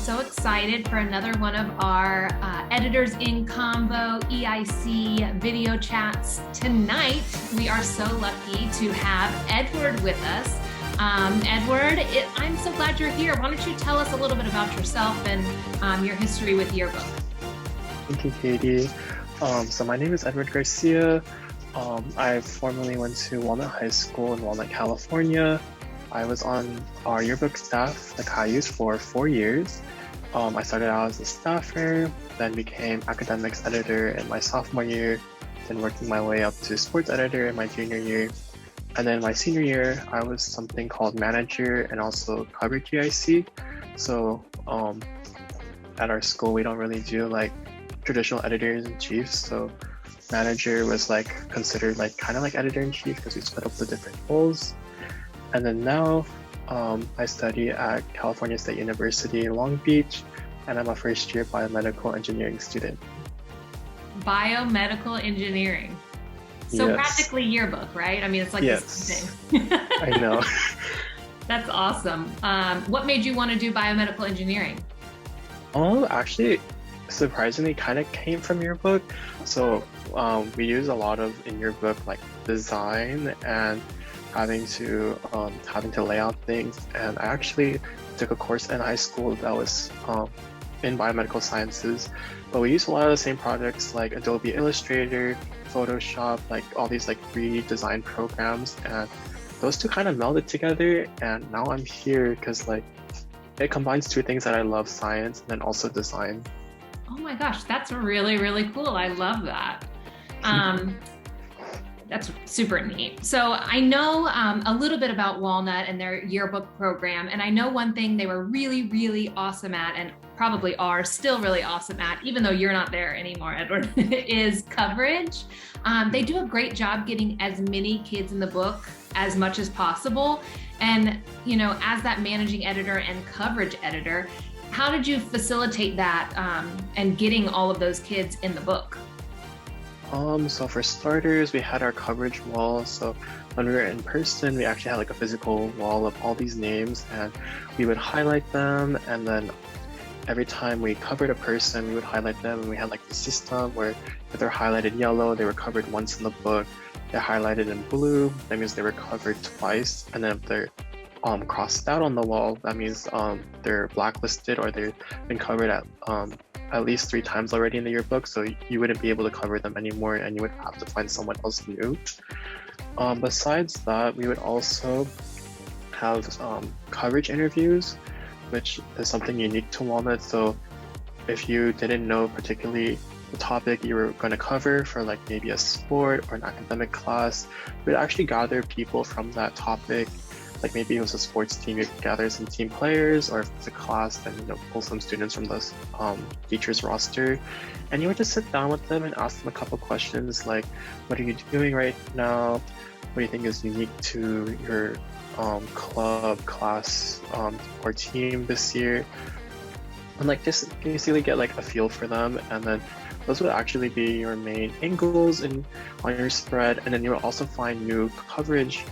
so excited for another one of our Editors in Convo EIC video chats. Tonight, we are so lucky to have Edward with us. Edward, I'm so glad you're here. Why don't you tell us a little bit about yourself and your history with Yearbook? Thank you, Katie. So my name is Edward Garcia. I formerly went to Walnut High School in Walnut, California. I was on our yearbook staff, the Cayuse, for 4 years. I started out as a staffer, then became academics editor in my sophomore year, then working my way up to sports editor in my junior year. And then my senior year, I was something called manager and also coverage EIC. So at our school, we don't really do like traditional editors in chief. So manager was like considered like kind of like editor in chief because we split up the different roles. And then now I study at California State University in Long Beach, and I'm a first year biomedical engineering student. Biomedical engineering. So Yes. practically yearbook, right? I mean, it's like Yes. the same thing. I know. That's awesome. What made you want to do biomedical engineering? Actually, surprisingly, kind of came from yearbook. So we use a lot of in yearbook like design and having to lay out things. And I actually took a course in high school that was in biomedical sciences, but we use a lot of the same projects like Adobe Illustrator, Photoshop, like all these like free design programs, and those two kind of melded together. And now I'm here because like it combines two things that I love: science and then also design. Oh my gosh, that's really, really cool. I love that. That's super neat. So I know a little bit about Walnut and their yearbook program. And I know one thing they were really, really awesome at, and probably are still really awesome at, even though you're not there anymore, Edward, is coverage. They do a great job getting as many kids in the book as much as possible. And, you know, as that managing editor and coverage editor, how did you facilitate that and getting all of those kids in the book? So for starters, we had our coverage wall. So when we were in person, we actually had like a physical wall of all these names, and we would highlight them. And then every time we covered a person, we would highlight them. And we had like the system where if they're highlighted yellow, they were covered once in the book. They're highlighted in blue, that means they were covered twice. And then if they're crossed out on the wall, that means they're blacklisted or they've been covered at least 3 times already in the yearbook, so you wouldn't be able to cover them anymore and you would have to find someone else new. Besides that, we would also have coverage interviews, which is something unique to Walnut. So if you didn't know particularly the topic you were going to cover for like maybe a sport or an academic class, we'd actually gather people from that topic. Like maybe it was a sports team, you gather some team players, or if it's a class, then pull some students from the teacher's roster, and you would just sit down with them and ask them a couple questions like, what are you doing right now? What do you think is unique to your club, class, or team this year? And like just basically get like a feel for them, and then those would actually be your main angles on your spread, and then you will also find new coverage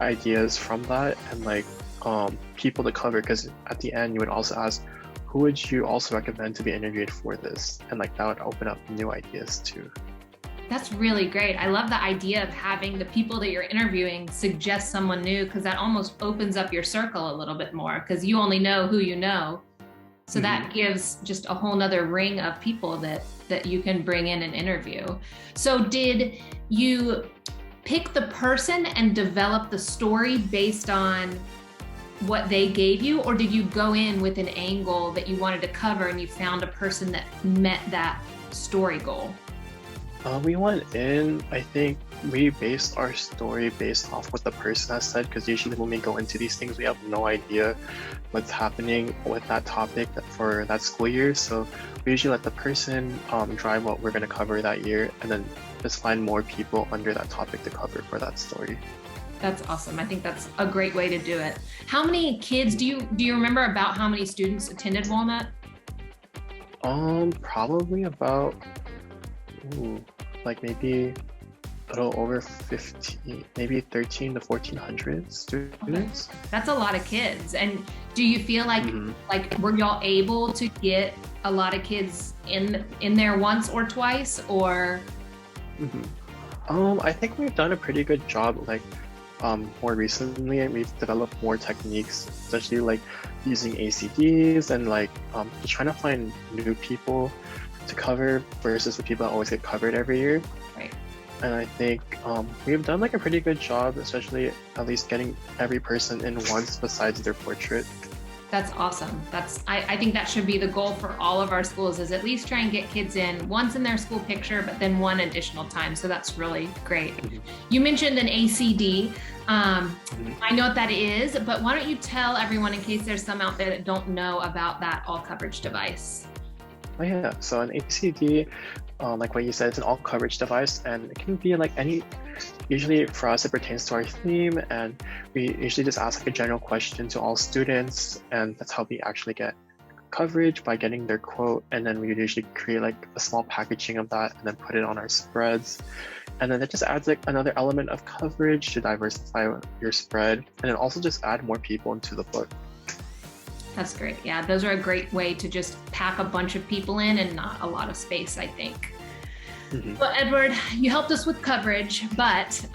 ideas from that and like people to cover, because at the end you would also ask, who would you also recommend to be interviewed for this, and like that would open up new ideas too. That's really great. I love the idea of having the people that you're interviewing suggest someone new, because that almost opens up your circle a little bit more, because you only know who you know. So that gives just a whole nother ring of people that you can bring in and interview. So did you pick the person and develop the story based on what they gave you, or did you go in with an angle that you wanted to cover and you found a person that met that story goal? We went in, I think we based our story based off what the person has said, because usually when we go into these things, we have no idea what's happening with that topic for that school year. So we usually let the person drive what we're going to cover that year, and then just find more people under that topic to cover for that story. That's awesome. I think that's a great way to do it. How many kids do you remember about how many students attended Walnut? Probably about like maybe little over 15, maybe 13 to 1400 students. That's a lot of kids. And do you feel like like were y'all able to get a lot of kids in there once or twice, or? I think we've done a pretty good job. Like more recently, we've developed more techniques, especially like using ACDs and like just trying to find new people to cover versus the people that always get covered every year. Right. And I think we've done like a pretty good job, especially at least getting every person in once besides their portrait. That's awesome. I think that should be the goal for all of our schools, is at least try and get kids in once in their school picture, but then one additional time. So that's really great. You mentioned an ACD. I know what that is, but why don't you tell everyone, in case there's some out there that don't know about that all coverage device? Oh yeah, so an ACD, like what you said, it's an all coverage device, and it can be like any, usually for us it pertains to our theme, and we usually just ask like a general question to all students, and that's how we actually get coverage, by getting their quote, and then we usually create like a small packaging of that and then put it on our spreads. And then it just adds like another element of coverage to diversify your spread, and then also just add more people into the book. That's great. Yeah, those are a great way to just pack a bunch of people in and not a lot of space, I think. Well, Edward, you helped us with coverage, but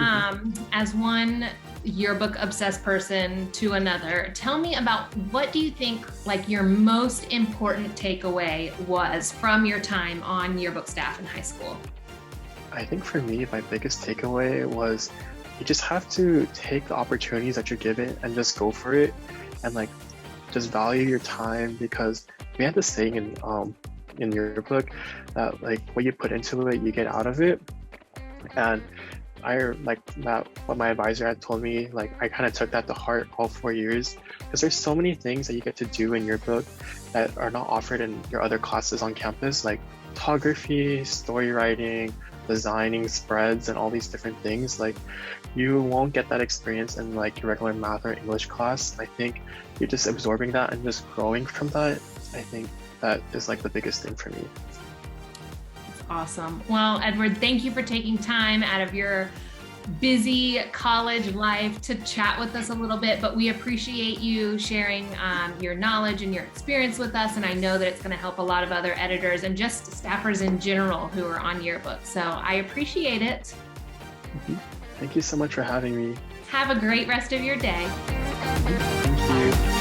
as one yearbook obsessed person to another, tell me about, what do you think like your most important takeaway was from your time on yearbook staff in high school? I think for me, my biggest takeaway was you just have to take the opportunities that you're given and just go for it, and like just value your time, because we had this saying in your book that like what you put into it, you get out of it. And I like that, what my advisor had told me, like I kind of took that to heart all 4 years, because there's so many things that you get to do in your book that are not offered in your other classes on campus, like photography, story writing, designing spreads, and all these different things. Like you won't get that experience in like your regular math or English class. I think you're just absorbing that and just growing from that. I think that is like the biggest thing for me. That's awesome. Well, Edward, thank you for taking time out of your busy college life to chat with us a little bit, but we appreciate you sharing your knowledge and your experience with us, and I know that it's going to help a lot of other editors and just staffers in general who are on yearbook. So I appreciate it. Thank you so much for having me. Have a great rest of your day. Thank you.